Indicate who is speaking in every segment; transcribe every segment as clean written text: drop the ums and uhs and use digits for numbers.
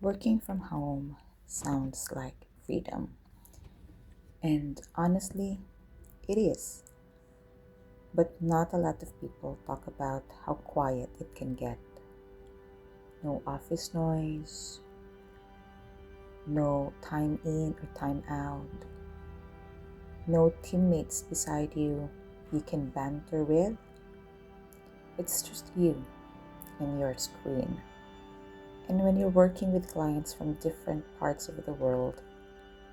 Speaker 1: Working from home sounds like freedom. And honestly, it is. But not a lot of people talk about how quiet it can get. No office noise, no time in or time out, no teammates beside you can banter with. It's just you and your screen. And when you're working with clients from different parts of the world,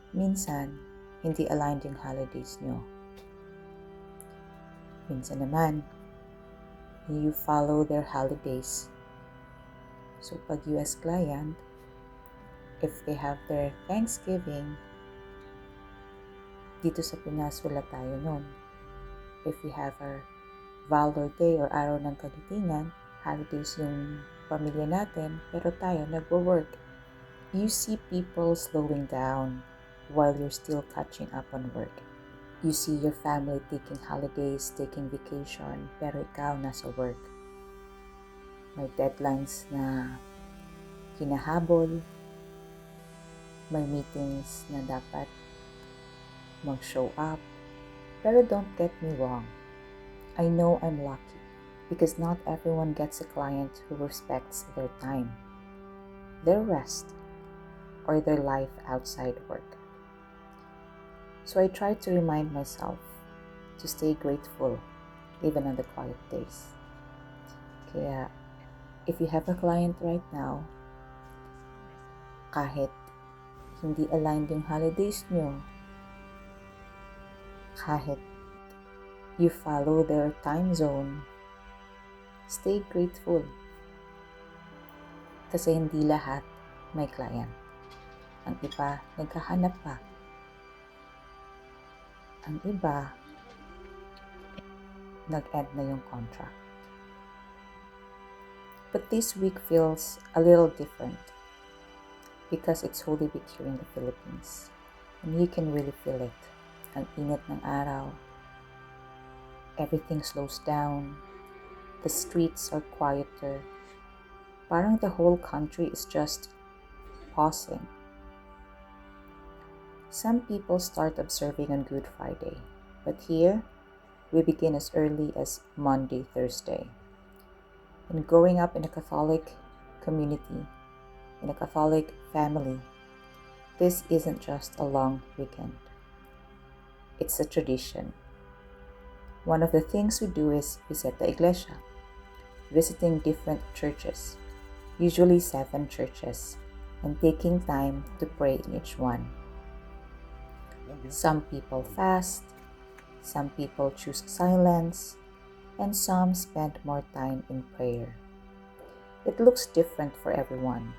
Speaker 1: minsan, hindi aligned yung holidays nyo. Minsan naman, you follow their holidays. So pag US client, if they have their Thanksgiving, dito sa Pinas wala tayo nun. If we have our Valor Day or Araw ng Kagitingan, holidays yung pamilya natin, pero tayo nagwo-work. You see people slowing down while you're still catching up on work. You see your family taking holidays, taking vacation, pero ikaw nasa work. May deadlines na hinahabol, may meetings na dapat mag-show up. Pero don't get me wrong, I know I'm lucky because not everyone gets a client who respects their time, their rest, or their life outside work. So I try to remind myself to stay grateful even on the quiet days. Kaya if you have a client right now, kahit hindi aligned yung holidays nyo, kahit you follow their time zone, stay grateful. Kasi hindi lahat may client. Ang iba, naghahanap pa. Ang iba, nag-end na yung contract. But this week feels a little different because it's Holy Week here in the Philippines. And you can really feel it. Ang init ng araw. Everything slows down. The streets are quieter. Parang the whole country is just pausing. Some people start observing on Good Friday, but here we begin as early as Monday, Thursday. And growing up in a Catholic community, in a Catholic family, this isn't just a long weekend. It's a tradition. One of the things we do is visit the iglesia, visiting different churches, usually 7 churches, and taking time to pray in each one. Some people fast, some people choose silence, and some spend more time in prayer. It looks different for everyone,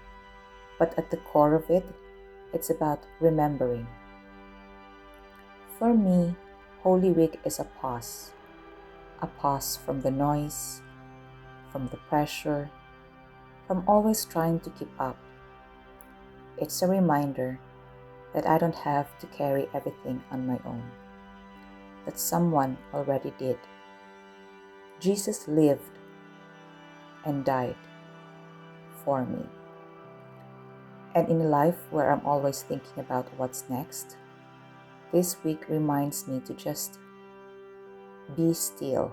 Speaker 1: but at the core of it, it's about remembering. For me, Holy Week is a pause from the noise, from the pressure, from always trying to keep up. It's a reminder that I don't have to carry everything on my own, that someone already did. Jesus lived and died for me. And in a life where I'm always thinking about what's next, this week reminds me to just be still,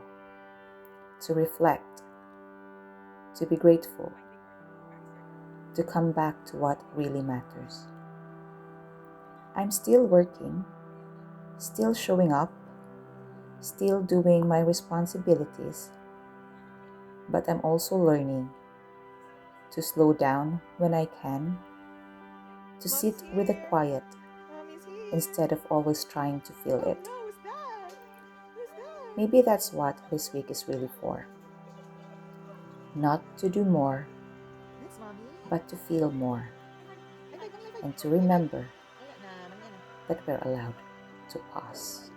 Speaker 1: to reflect, to be grateful, to come back to what really matters. I'm still working, still showing up, still doing my responsibilities, but I'm also learning to slow down when I can, to sit with the quiet instead of always trying to fill it. Maybe that's what this week is really for. Not to do more, but to feel more, and to remember that we're allowed to pause.